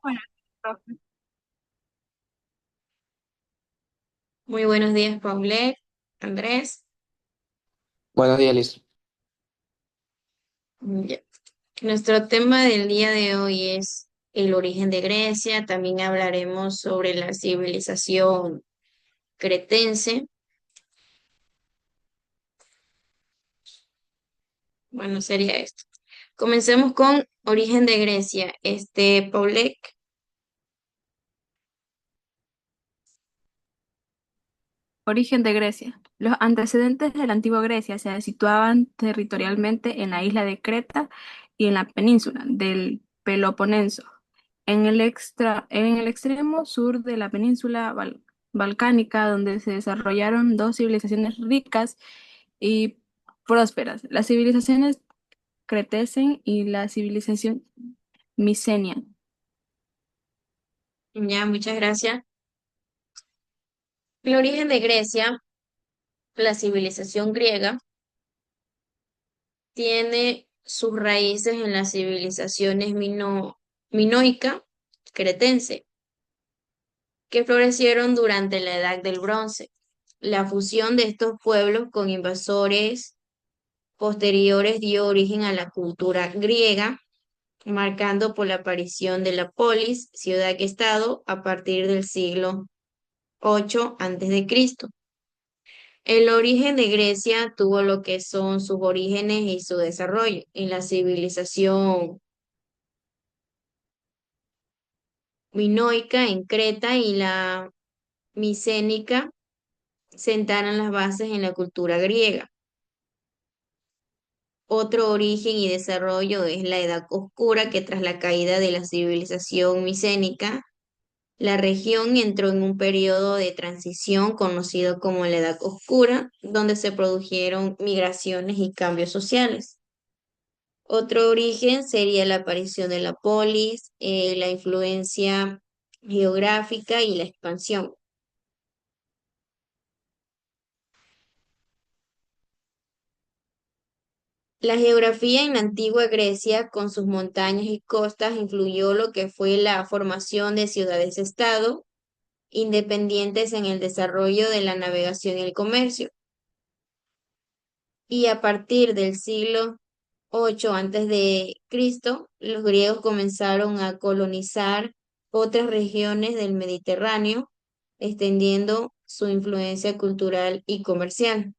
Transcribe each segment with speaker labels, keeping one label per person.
Speaker 1: Bueno, profe.
Speaker 2: Muy buenos días, Paulette, Andrés.
Speaker 3: Buenos días, Liz.
Speaker 2: Ya. Nuestro tema del día de hoy es el origen de Grecia. También hablaremos sobre la civilización cretense. Bueno, sería esto. Comencemos con origen de Grecia. Paulette,
Speaker 1: Origen de Grecia. Los antecedentes de la antigua Grecia se situaban territorialmente en la isla de Creta y en la península del Peloponeso. En el extremo sur de la península balcánica, donde se desarrollaron dos civilizaciones ricas y prósperas, las civilizaciones cretesen y la civilización micenia.
Speaker 2: ya, muchas gracias. El origen de Grecia, la civilización griega, tiene sus raíces en las civilizaciones minoica, cretense, que florecieron durante la Edad del Bronce. La fusión de estos pueblos con invasores posteriores dio origen a la cultura griega, marcando por la aparición de la polis, ciudad-estado, a partir del siglo VIII a.C. El origen de Grecia tuvo lo que son sus orígenes y su desarrollo en la civilización minoica en Creta y la micénica sentaron las bases en la cultura griega. Otro origen y desarrollo es la Edad Oscura, que tras la caída de la civilización micénica, la región entró en un periodo de transición conocido como la Edad Oscura, donde se produjeron migraciones y cambios sociales. Otro origen sería la aparición de la polis, la influencia geográfica y la expansión. La geografía en la antigua Grecia, con sus montañas y costas, influyó lo que fue la formación de ciudades-estado independientes en el desarrollo de la navegación y el comercio. Y a partir del siglo VIII a.C., los griegos comenzaron a colonizar otras regiones del Mediterráneo, extendiendo su influencia cultural y comercial.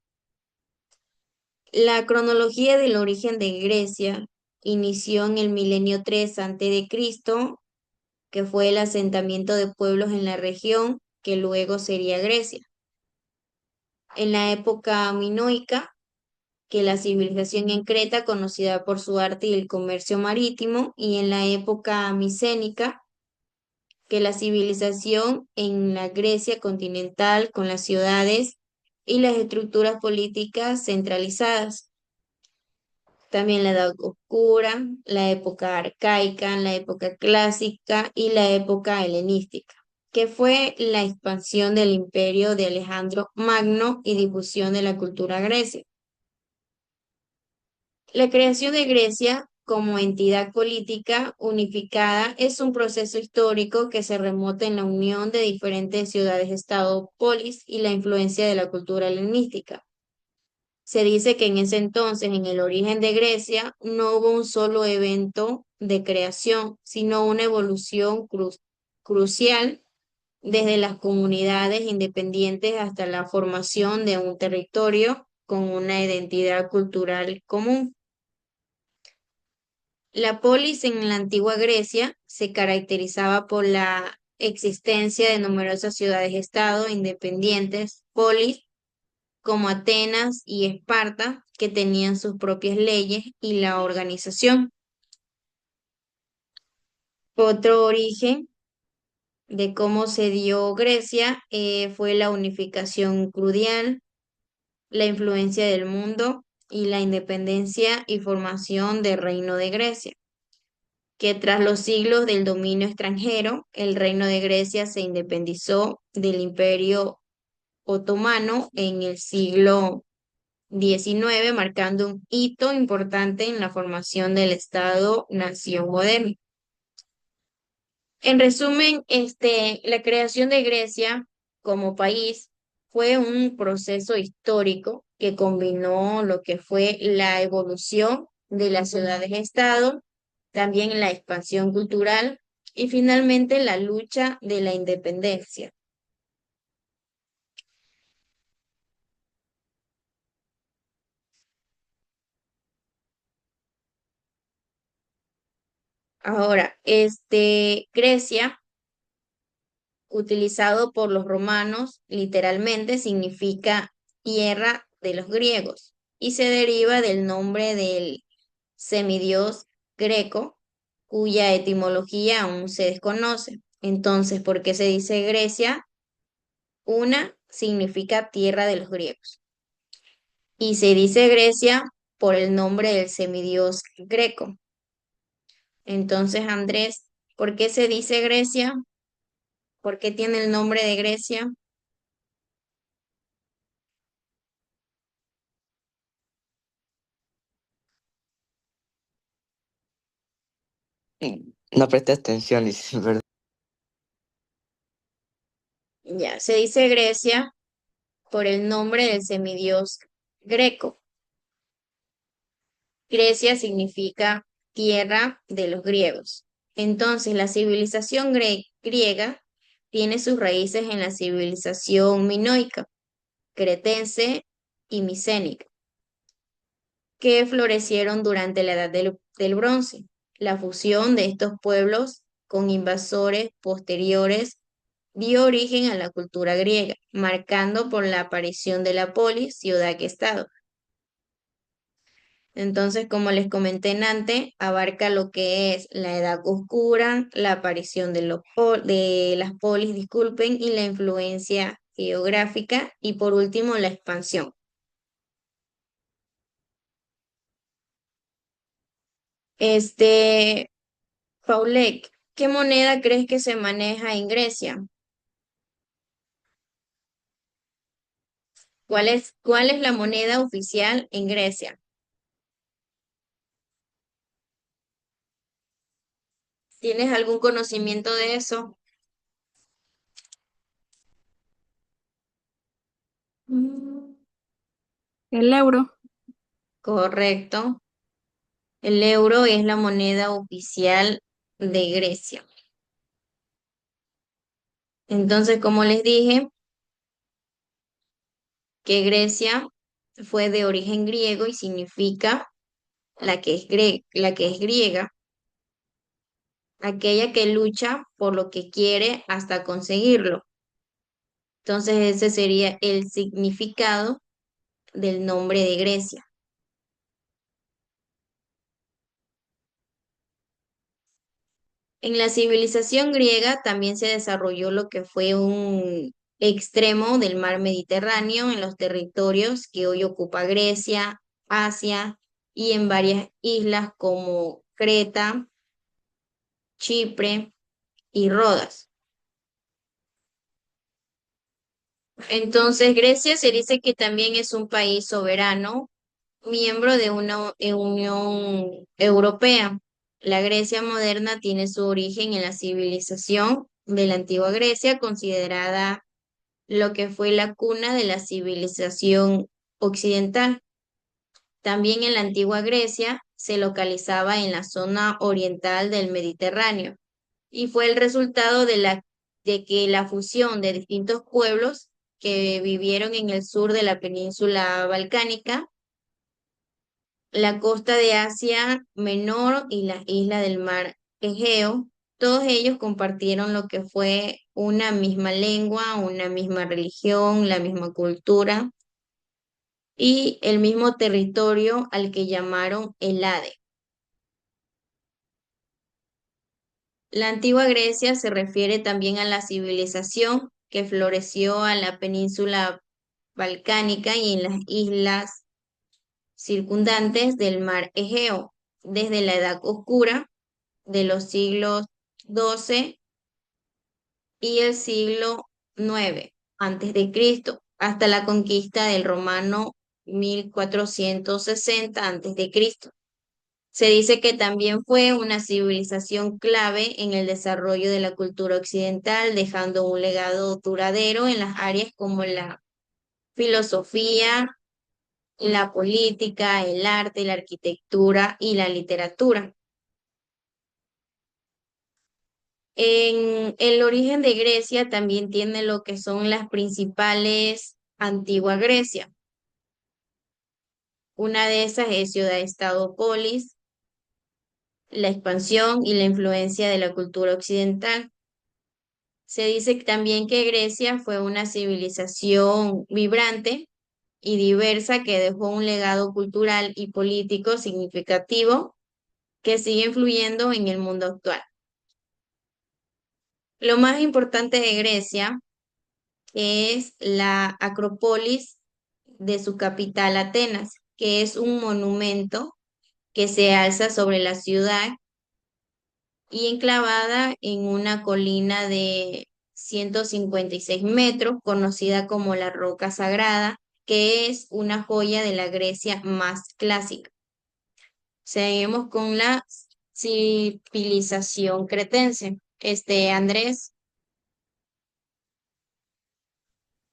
Speaker 2: La cronología del origen de Grecia inició en el milenio 3 a.C., que fue el asentamiento de pueblos en la región que luego sería Grecia. En la época minoica, que la civilización en Creta, conocida por su arte y el comercio marítimo, y en la época micénica, que la civilización en la Grecia continental, con las ciudades y las estructuras políticas centralizadas. También la Edad Oscura, la época arcaica, la época clásica y la época helenística, que fue la expansión del imperio de Alejandro Magno y difusión de la cultura grecia. La creación de Grecia como entidad política unificada es un proceso histórico que se remota en la unión de diferentes ciudades-estado, polis y la influencia de la cultura helenística. Se dice que en ese entonces, en el origen de Grecia, no hubo un solo evento de creación, sino una evolución crucial desde las comunidades independientes hasta la formación de un territorio con una identidad cultural común. La polis en la antigua Grecia se caracterizaba por la existencia de numerosas ciudades-estado independientes, polis como Atenas y Esparta, que tenían sus propias leyes y la organización. Otro origen de cómo se dio Grecia fue la unificación crucial, la influencia del mundo y la independencia y formación del Reino de Grecia, que tras los siglos del dominio extranjero, el Reino de Grecia se independizó del Imperio Otomano en el siglo XIX, marcando un hito importante en la formación del Estado-nación moderno. En resumen, la creación de Grecia como país fue un proceso histórico que combinó lo que fue la evolución de las ciudades-estado, también la expansión cultural y finalmente la lucha de la independencia. Ahora, Grecia, utilizado por los romanos, literalmente significa tierra de los griegos y se deriva del nombre del semidios greco, cuya etimología aún se desconoce. Entonces, ¿por qué se dice Grecia? Una significa tierra de los griegos y se dice Grecia por el nombre del semidios greco. Entonces, Andrés, ¿por qué se dice Grecia? ¿Por qué tiene el nombre de Grecia?
Speaker 3: No presté atención, Liz, ¿verdad?
Speaker 2: Ya, se dice Grecia por el nombre del semidios greco. Grecia significa tierra de los griegos. Entonces, la civilización griega tiene sus raíces en la civilización minoica, cretense y micénica, que florecieron durante la Edad del Bronce. La fusión de estos pueblos con invasores posteriores dio origen a la cultura griega, marcando por la aparición de la polis, ciudad-estado. Entonces, como les comenté en antes, abarca lo que es la Edad Oscura, la aparición de las polis, disculpen, y la influencia geográfica, y por último, la expansión. Este, Paulek, ¿qué moneda crees que se maneja en Grecia? ¿Cuál es la moneda oficial en Grecia? ¿Tienes algún conocimiento de eso? Mm,
Speaker 1: El euro.
Speaker 2: correcto. El euro es la moneda oficial de Grecia. Entonces, como les dije, que Grecia fue de origen griego y significa la que es griega, aquella que lucha por lo que quiere hasta conseguirlo. Entonces, ese sería el significado del nombre de Grecia. En la civilización griega también se desarrolló lo que fue un extremo del mar Mediterráneo en los territorios que hoy ocupa Grecia, Asia y en varias islas como Creta, Chipre y Rodas. Entonces, Grecia se dice que también es un país soberano, miembro de una Unión Europea. La Grecia moderna tiene su origen en la civilización de la antigua Grecia, considerada lo que fue la cuna de la civilización occidental. También en la antigua Grecia se localizaba en la zona oriental del Mediterráneo y fue el resultado de que la fusión de distintos pueblos que vivieron en el sur de la península balcánica, la costa de Asia Menor y las islas del mar Egeo, todos ellos compartieron lo que fue una misma lengua, una misma religión, la misma cultura y el mismo territorio al que llamaron Helade. La antigua Grecia se refiere también a la civilización que floreció a la península balcánica y en las islas circundantes del mar Egeo, desde la Edad Oscura de los siglos XII y el siglo IX antes de Cristo, hasta la conquista del romano 1460 antes de Cristo. Se dice que también fue una civilización clave en el desarrollo de la cultura occidental, dejando un legado duradero en las áreas como la filosofía, la política, el arte, la arquitectura y la literatura. En el origen de Grecia también tiene lo que son las principales antigua Grecia. Una de esas es ciudad-estado polis, la expansión y la influencia de la cultura occidental. Se dice también que Grecia fue una civilización vibrante y diversa que dejó un legado cultural y político significativo que sigue influyendo en el mundo actual. Lo más importante de Grecia es la Acrópolis de su capital Atenas, que es un monumento que se alza sobre la ciudad y enclavada en una colina de 156 metros, conocida como la Roca Sagrada, que es una joya de la Grecia más clásica. Seguimos con la civilización cretense. Andrés.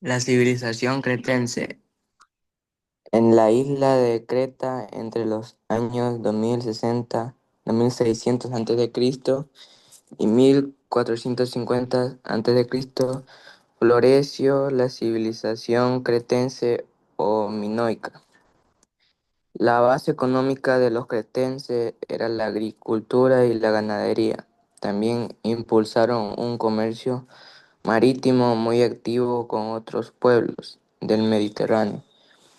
Speaker 3: La civilización cretense. En la isla de Creta, entre los años 2060, 2600 a.C. y 1450 a.C., floreció la civilización cretense o minoica. La base económica de los cretenses era la agricultura y la ganadería. También impulsaron un comercio marítimo muy activo con otros pueblos del Mediterráneo.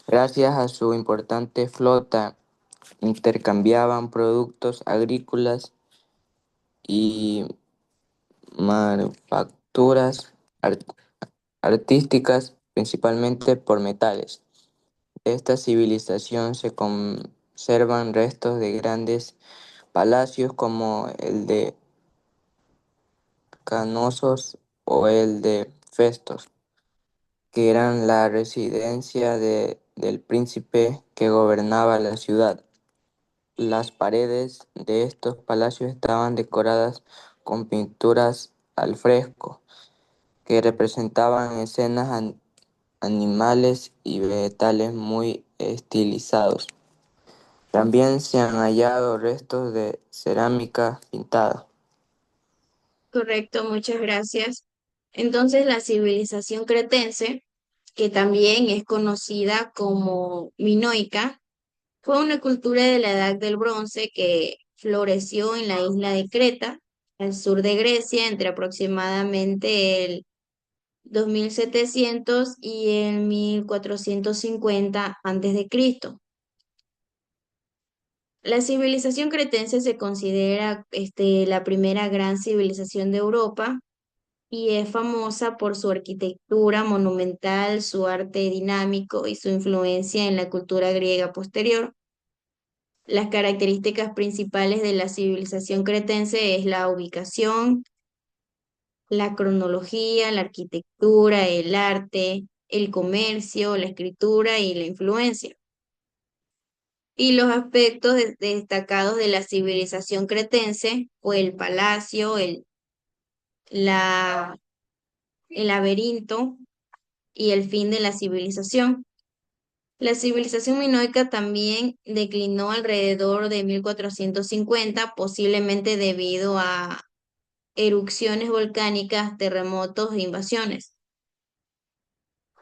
Speaker 3: Gracias a su importante flota, intercambiaban productos agrícolas y manufacturas artísticas, principalmente por metales. De esta civilización se conservan restos de grandes palacios como el de Canosos o el de Festos, que eran la residencia del príncipe que gobernaba la ciudad. Las paredes de estos palacios estaban decoradas con pinturas al fresco, que representaban escenas animales y vegetales muy estilizados. También se han hallado restos de cerámica pintada.
Speaker 2: Correcto, muchas gracias. Entonces, la civilización cretense, que también es conocida como minoica, fue una cultura de la Edad del Bronce que floreció en la isla de Creta, al sur de Grecia, entre aproximadamente el 2700 y el 1450 a.C. La civilización cretense se considera la primera gran civilización de Europa y es famosa por su arquitectura monumental, su arte dinámico y su influencia en la cultura griega posterior. Las características principales de la civilización cretense es la ubicación, la cronología, la arquitectura, el arte, el comercio, la escritura y la influencia. Y los aspectos destacados de la civilización cretense fue el palacio, la, el laberinto y el fin de la civilización. La civilización minoica también declinó alrededor de 1450, posiblemente debido a erupciones volcánicas, terremotos e invasiones.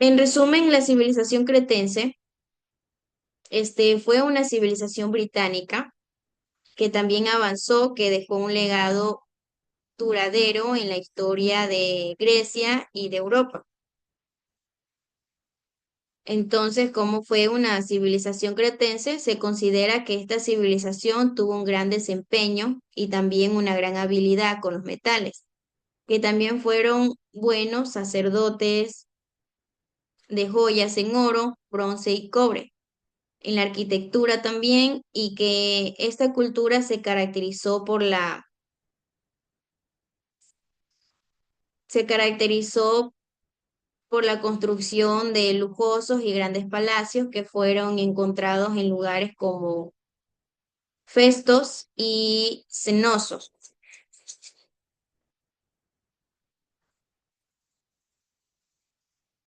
Speaker 2: En resumen, la civilización cretense fue una civilización británica que también avanzó, que dejó un legado duradero en la historia de Grecia y de Europa. Entonces, ¿cómo fue una civilización cretense? Se considera que esta civilización tuvo un gran desempeño y también una gran habilidad con los metales, que también fueron buenos sacerdotes de joyas en oro, bronce y cobre, en la arquitectura también, y que esta cultura se caracterizó por la construcción de lujosos y grandes palacios que fueron encontrados en lugares como Festos y Cenosos.